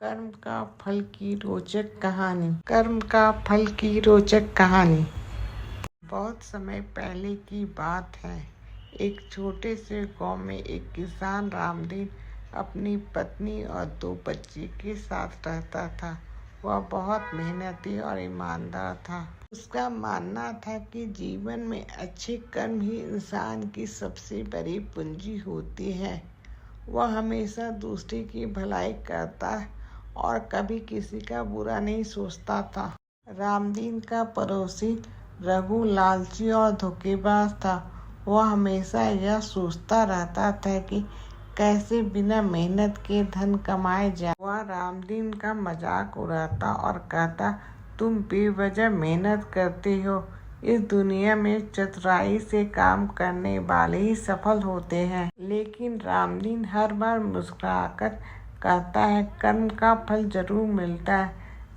कर्म का फल की रोचक कहानी। बहुत समय पहले की बात है। एक छोटे से गांव में एक किसान रामदीन अपनी पत्नी और 2 बच्चे के साथ रहता था। वह बहुत मेहनती और ईमानदार था। उसका मानना था कि जीवन में अच्छे कर्म ही इंसान की सबसे बड़ी पूंजी होती है। वह हमेशा दूसरे की भलाई करता और कभी किसी का बुरा नहीं सोचता था। रामदीन का पड़ोसी रघु लालची और धोखेबाज था। वह हमेशा यह सोचता रहता था कि कैसे बिना मेहनत के धन कमाए जाए। वह रामदीन का मजाक उड़ाता और कहता, तुम बेवजह मेहनत करते हो। इस दुनिया में चतुराई से काम करने वाले ही सफल होते हैं। लेकिन रामदीन हर बार मुस्कुराकर कहता है, कर्म का फल जरूर मिलता है,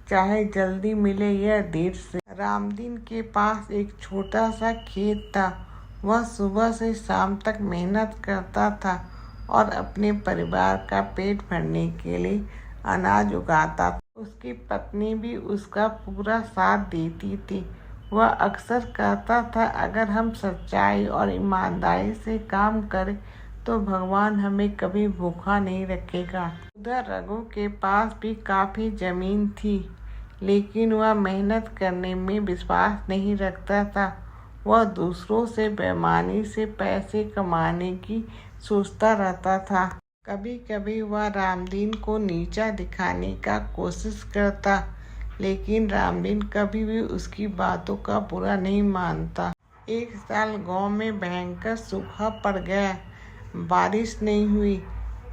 चाहे जल्दी मिले या देर से। रामदीन के पास एक छोटा सा खेत था। वह सुबह से शाम तक मेहनत करता था और अपने परिवार का पेट भरने के लिए अनाज उगाता था। उसकी पत्नी भी उसका पूरा साथ देती थी। वह अक्सर कहता था, अगर हम सच्चाई और ईमानदारी से काम करें तो भगवान हमें कभी भूखा नहीं रखेगा। उधर रघु के पास भी काफ़ी जमीन थी, लेकिन वह मेहनत करने में विश्वास नहीं रखता था। वह दूसरों से बेईमानी से पैसे कमाने की सोचता रहता था। कभी कभी वह रामदीन को नीचा दिखाने का कोशिश करता, लेकिन रामदीन कभी भी उसकी बातों का बुरा नहीं मानता। एक साल गांव में भयंकर सूखा पड़ गया। बारिश नहीं हुई,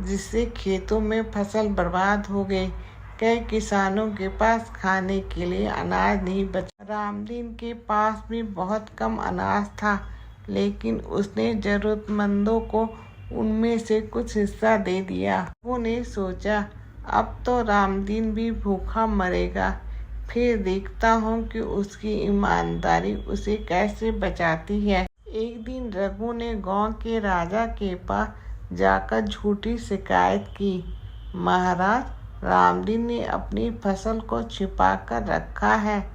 जिससे खेतों में फसल बर्बाद हो गई। कई किसानों के पास खाने के लिए अनाज नहीं बचा। रामदीन के पास भी बहुत कम अनाज था, लेकिन उसने जरूरतमंदों को उनमें से कुछ हिस्सा दे दिया। उन्होंने सोचा, अब तो रामदीन भी भूखा मरेगा, फिर देखता हूँ कि उसकी ईमानदारी उसे कैसे बचाती है। एक दिन रघु ने गांव के राजा के पास जाकर झूठी शिकायत की। महाराज, रामदीन ने अपनी फसल को छिपा कर रखा है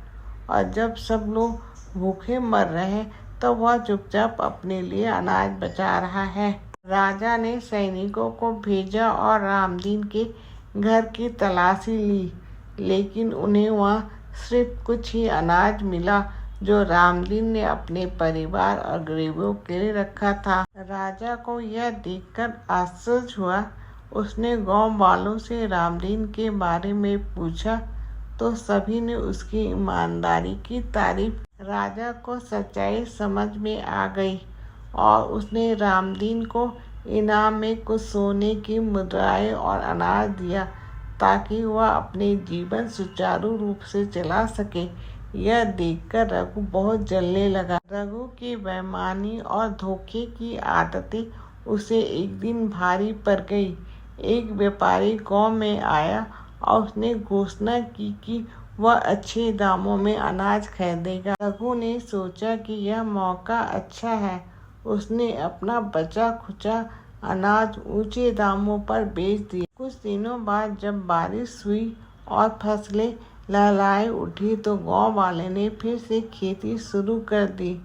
और जब सब लोग भूखे मर रहे हैं तो वह चुपचाप अपने लिए अनाज बचा रहा है। राजा ने सैनिकों को भेजा और रामदीन के घर की तलाशी ली, लेकिन उन्हें वहाँ सिर्फ कुछ ही अनाज मिला जो रामदीन ने अपने परिवार और गरीबों के लिए रखा था। राजा को यह देखकर आश्चर्य हुआ। उसने गांव वालों से रामदीन के बारे में पूछा तो सभी ने उसकी ईमानदारी की तारीफ। राजा को सच्चाई समझ में आ गई और उसने रामदीन को इनाम में कुछ सोने की मुद्राएं और अनाज दिया, ताकि वह अपने जीवन सुचारू रूप से चला सके। यह देखकर रघु बहुत जलने लगा। रघु की बेईमानी और धोखे की आदतें उसे एक दिन भारी पड़ गई। एक व्यापारी गांव में आया और उसने घोषणा की कि वह अच्छे दामों में अनाज खरीदेगा। रघु ने सोचा कि यह मौका अच्छा है। उसने अपना बचा खुचा अनाज ऊंचे दामों पर बेच दिया। कुछ दिनों बाद जब बारिश हुई और फसलें लहलहाए उठी तो गांव वाले ने फिर से खेती शुरू कर दी।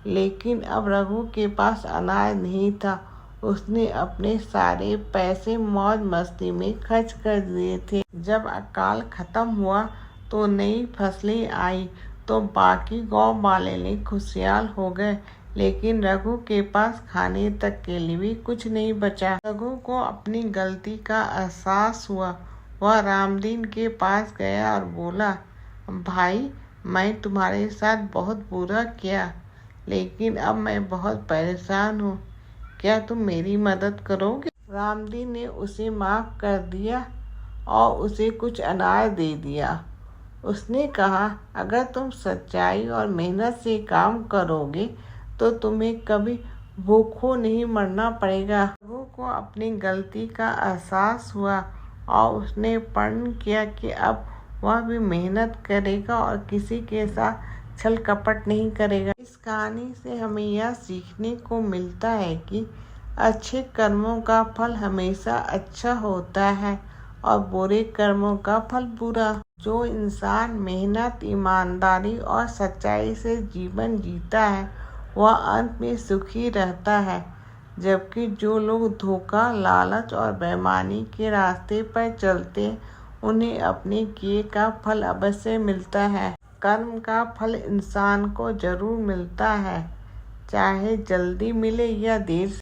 लेकिन अब रघु के पास अनाज नहीं था। उसने अपने सारे पैसे मौज मस्ती में खर्च कर दिए थे। जब अकाल खत्म हुआ तो नई फसलें आई तो बाकी गांव वाले ने खुशहाल हो गए, लेकिन रघु के पास खाने तक के लिए भी कुछ नहीं बचा। रघु को अपनी गलती का एहसास हुआ। वह रामदीन के पास गया और बोला, भाई, मैं तुम्हारे साथ बहुत बुरा किया, लेकिन अब मैं बहुत परेशान हूँ। क्या तुम मेरी मदद करोगे? रामदीन ने उसे माफ़ कर दिया और उसे कुछ अनाज दे दिया। उसने कहा, अगर तुम सच्चाई और मेहनत से काम करोगे तो तुम्हें कभी भूखों नहीं मरना पड़ेगा। रघु को अपनी गलती का एहसास हुआ और उसने प्रण किया कि अब वह भी मेहनत करेगा और किसी के साथ छल कपट नहीं करेगा। इस कहानी से हमें यह सीखने को मिलता है कि अच्छे कर्मों का फल हमेशा अच्छा होता है और बुरे कर्मों का फल बुरा। जो इंसान मेहनत, ईमानदारी और सच्चाई से जीवन जीता है वह अंत में सुखी रहता है, जबकि जो लोग धोखा, लालच और बेईमानी के रास्ते पर चलते उन्हें अपने किए का फल अवश्य मिलता है। कर्म का फल इंसान को जरूर मिलता है, चाहे जल्दी मिले या देर से।